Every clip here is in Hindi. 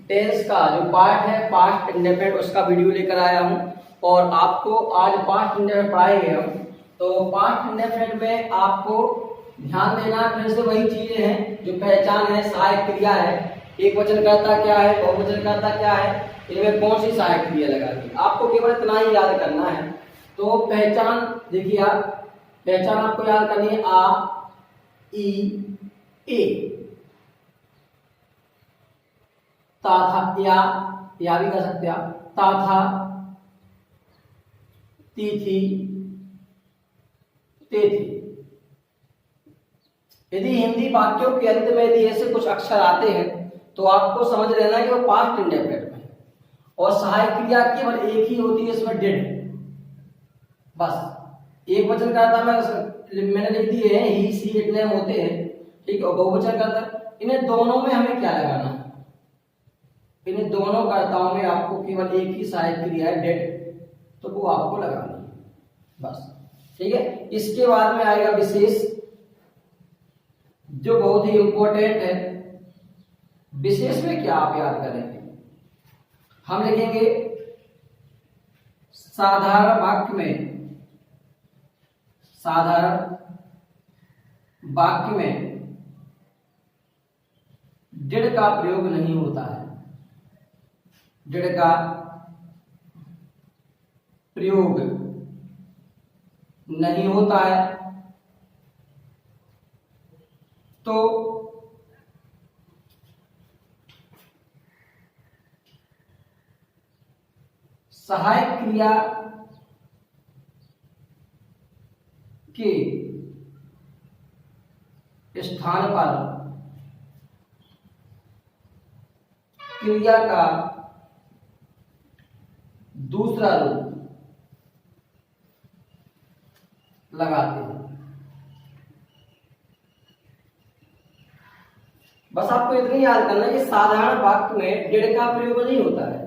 टेंस का जो पार्ट है पास्ट इंडेफिनिट उसका वीडियो लेकर आया हूँ और आपको आज पास्ट इंडेफिनिट पढ़ाएंगे हम। तो पास्ट इंडेफिनिट में आपको ध्यान देना फिर से वही चीजें हैं जो पहचान है, सहायक क्रिया है, एक वचन कर्ता क्या है, बहुवचन कर्ता क्या है, इनमें कौन सी सहायक क्रिया लगानी, आपको केवल इतना ही याद करना है। तो पहचान देखिए, आप पहचान आपको याद करनी है आ, ई, ए, ता था, या भी कर सकते हैं आप, ता था, ती थी, ते थी। यदि हिंदी वाक्यों के अंत में यदि ऐसे कुछ अक्षर आते हैं तो आपको समझ लेना कि वो पास्ट इंडेफिनिट में, और सहायक क्रिया केवल एक ही होती है इसमें, डिड। बस एक वचन करता मैंने लिख दिए हैं, ही, सी, इट, नेम होते हैं, ठीक है। और बहुवचन करता, इन्हें दोनों में हमें क्या लगाना है, इन्हें दोनों कर्ताओं में आपको केवल एक ही सहायक क्रिया है, डेड, तो वो आपको लगानी है बस, ठीक है। इसके बाद में आएगा विशेष, जो बहुत ही इंपॉर्टेंट है। विशेष में क्या आप याद करेंगे, हम लिखेंगे साधारण वाक्य में, साधारण वाक्य में डिड का प्रयोग नहीं होता है, डिड का प्रयोग नहीं होता है। तो सहायक क्रिया के स्थान पर क्रिया का दूसरा रूप लगाते हैं। बस आपको इतनी याद करना है कि साधारण वाक्य में डिड का प्रयोग नहीं होता है,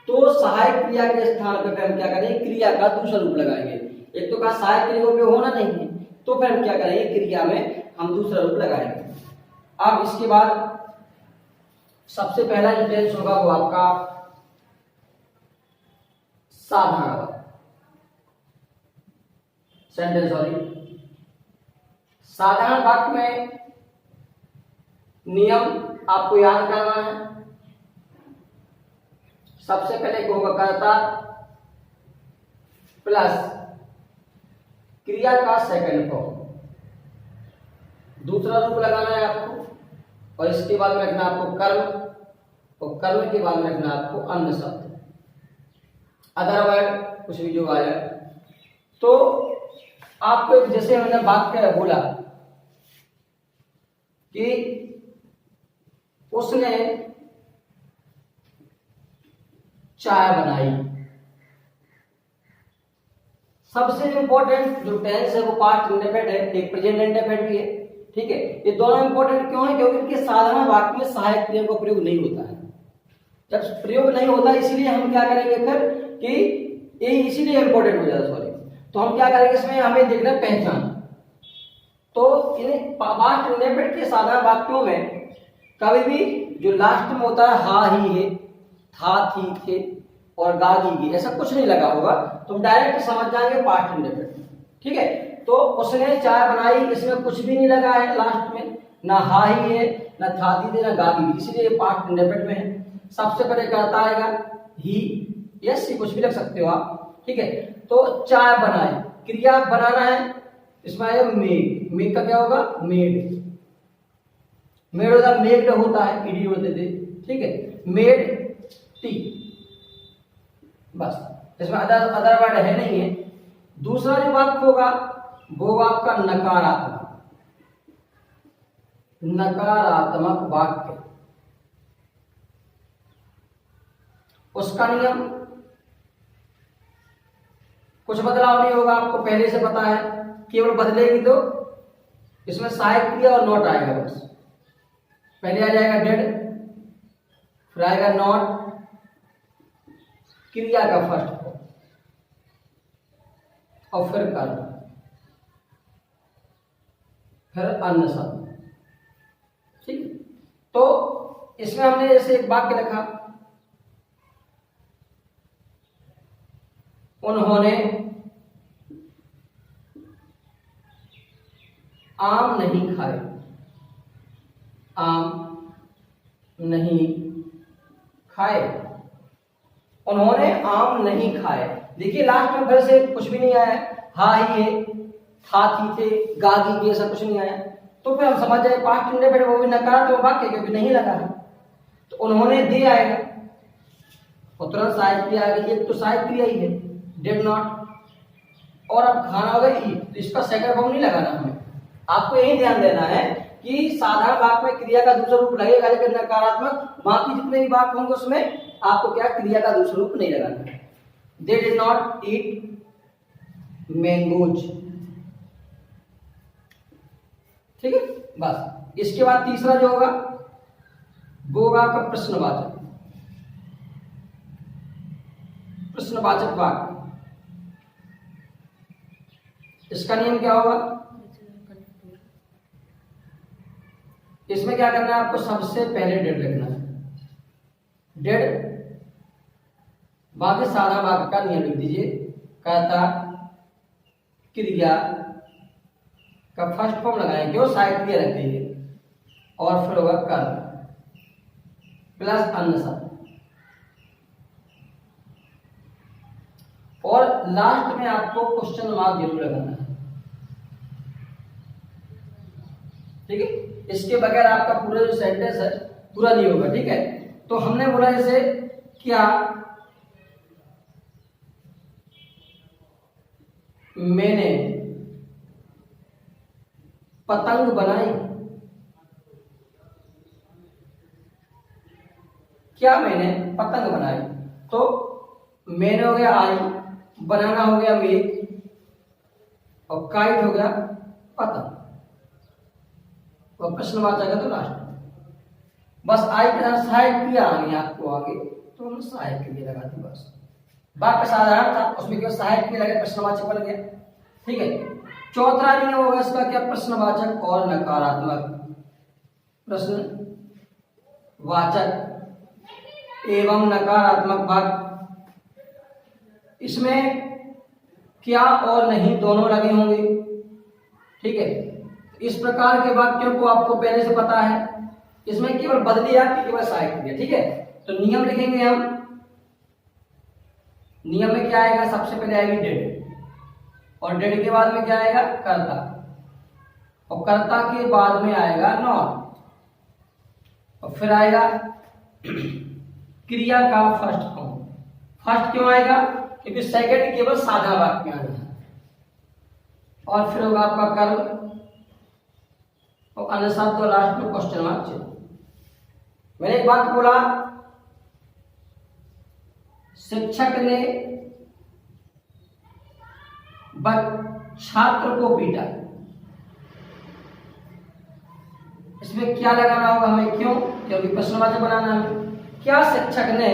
तो सहायक क्रिया के स्थान पर हम क्या करेंगे, क्रिया का दूसरा रूप लगाएंगे। एक तो का सहायक क्रिया का उपयोग होना नहीं है, तो फिर हम क्या करेंगे, क्रिया में हम दूसरा रूप लगाएंगे। अब इसके बाद सबसे पहला जो टेंस होगा वो आपका साधारण सेंटेंस, सॉरी, साधारण वाक्य में नियम आपको याद करना है। सबसे पहले होगा कर्ता प्लस क्रिया का सेकंड फॉर्म, दूसरा रूप लगाना है आपको, और इसके बाद में रखना आपको कर्म, और कर्म के बाद में रखना आपको अन्य शब्द, अदरवाइज कुछ भी जो आ जाए। तो आपको जैसे हमने वाक्य बोला कि उसने चाय बनाई, सबसे इंपॉर्टेंट जो टेंस है वो पास्ट इंडेफिनिट है, एक प्रेजेंट इंडेफिनिट भी है, ठीक है। ये दोनों इंपॉर्टेंट क्यों है, क्योंकि इनके साधारण वाक्य में सहायक क्रिया का प्रयोग नहीं होता है। जब प्रयोग नहीं होता इसलिए हम क्या करेंगे फिर कि ये इसीलिए इंपॉर्टेंट हो जाता है, सॉरी। तो हम क्या करेंगे, इसमें हमें देखना पहचान। तो इन पास्ट इंडेफिनिट के साधारण वाक्यों में कभी भी जो लास्ट में होता है हा, ही, है, था, थी, थे और गा, गी, ऐसा कुछ नहीं लगा होगा, तो हम डायरेक्ट समझ जाएंगे पास्ट इंडेफिनिट, ठीक है। तो उसने चाय बनाई, इसमें कुछ भी नहीं लगा है लास्ट में, ना हा ही है, ना था, थी, थे, ना गा, गी, इसलिए पास्ट इंडेफिनिट में है। सबसे पहले करता आएगा ही, यस, कुछ भी लग सकते हो आप, ठीक है। तो चाय बनाई, क्रिया बनाना है, इसमें आएगा मेड, मेड का क्या होगा, मेड, मेड होता है, मेड होता है, ईडी होते थे, ठीक है, मेड टी, बस, इसमें अदर वर्ड है नहीं है। दूसरा जो वाक्य होगा वो आपका नकारात्मक, नकारात्मक वाक्य, उसका नियम कुछ बदलाव नहीं होगा, आपको पहले से पता है, केवल बदलेगी तो इसमें सहायक क्रिया और नॉट आएगा, बस पहले आ जाएगा डेड, फिर आएगा नॉट, क्रिया का फर्स्ट फॉर्म, और फिर कर्म, फिर अन्य शब्द, ठीक। तो इसमें हमने जैसे एक वाक्य लिखा, उन्होंने आम नहीं खाए, आम नहीं खाए, उन्होंने आम नहीं खाए। देखिए लास्ट में फिर से कुछ भी नहीं आया, हा ही है, था थी थे, गागी की, ऐसा कुछ नहीं आया। तो फिर हम समझ जाए पास्ट इंडेफिनिट वो भी नकारात्मक वाक्य क्योंकि नहीं लगा है। तो उन्होंने दे आएगा और तुरंत सहायक क्रिया आ गई, एक तो सहायक क्रिया ही है, डिड नॉट, और अब खाना होगा ई, तो इसका सेकंड फॉर्म नहीं लगाना हमें। आपको यही ध्यान देना है कि साधारण वाक्य में क्रिया का दूसरा रूप लगेगा लेकिन नकारात्मक, बाकी जितने भी वाक्य होंगे उसमें आपको क्या क्रिया का दूसरा रूप नहीं लगाना है। They did not eat mangoes, ठीक है। बस इसके बाद तीसरा जो होगा वो होगा आपका प्रश्नवाचक, प्रश्नवाचक वाक्य। इसका नियम क्या होगा, इसमें क्या करना है आपको, सबसे पहले डेड लिखना है, डेड, बाकी साधारण वाक्य का नियम लिख दीजिए, कर्ता क्रिया का फर्स्ट फॉर्म लगाएंगे, क्यों सहायक क्रिया रख दीजिए, और फिर होगा कर्म प्लस अन्य शब्द, और लास्ट में आपको क्वेश्चन मार्क जरूर लगाना है, ठीक है। इसके बगैर आपका पूरा जो सेंटेंस है पूरा नहीं होगा, ठीक है। तो हमने बोला जैसे क्या मैंने पतंग बनाई, क्या मैंने पतंग बनाई, तो मैंने हो गया आई, बनाना हो गया मेक, और काइट हो गया पतंग, और प्रश्नवाचक है तो लास्ट। बस आई के साथ सहायक क्रिया आनी आपको आगे, तो हम सहायक क्रिया लगा दी बस। वाक्य साधारण था, उसमें केवल सहायक क्रिया लगे, प्रश्नवाचक बन गया, ठीक है। चौथा नियम होगा इसका क्या, प्रश्नवाचक और नकारात्मक, प्रश्नवाचक एवं नकारात्मक वाक्य, इसमें क्या और नहीं दोनों लगे होंगे, ठीक है। इस प्रकार के वाक्यों को आपको पहले से पता है, इसमें केवल बदली आपकी केवल सहायक क्रिया, ठीक है। तो नियम लिखेंगे हम, नियम में क्या आएगा, सबसे पहले आएगी डेड, और डेड के बाद में क्या आएगा, कर्ता, और कर्ता के बाद में आएगा नॉट, और फिर आएगा क्रिया का फर्स्ट फॉर्म। फर्स्ट क्यों आएगा, क्योंकि सेकंड केवल साधा वाक्य आना है, और फिर होगा आपका कर्म और अन्य शब्द, और लास्ट में क्वेश्चन मार्क चिन्ह। मैंने एक बात बोला, शिक्षक ने छात्र को पीटा, इसमें क्या लगाना होगा हमें, क्यों, क्योंकि प्रश्नवाचक बनाना है। क्या शिक्षक ने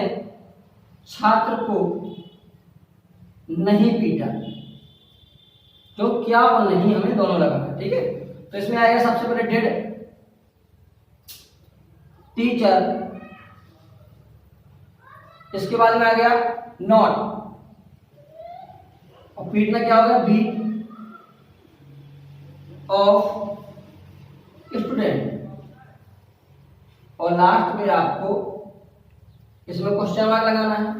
छात्र को नहीं पीटा, तो क्या और नहीं हमें दोनों लगाना, ठीक है। तो इसमें आएगा सबसे पहले डेड, टीचर, इसके बाद में आ गया नॉट, और पीटना क्या होगा, बी ऑफ स्टूडेंट, और लास्ट में आपको इसमें क्वेश्चन मार्क लगाना है।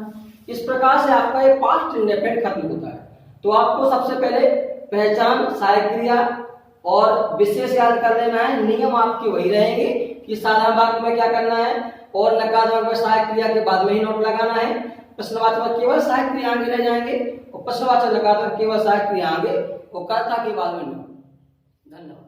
इस प्रकार से आपका ये पास्ट इंडेफिनिट खत्म होता है। तो आपको सबसे पहले पहचान, सहायक क्रिया और विशेष याद कर लेना है। नियम आपके वही रहेंगे कि साधारण वाक्य में क्या करना है, और नकारात्मक में सहायक क्रिया के बाद में ही नोट लगाना है। प्रश्नवाचक में केवल सहायक क्रिया आगे रह जाएंगे, और प्रश्नवाचक नकारात्मक केवल सहायक क्रिया आगे, और कर्ता के बाद में नोट। धन्यवाद।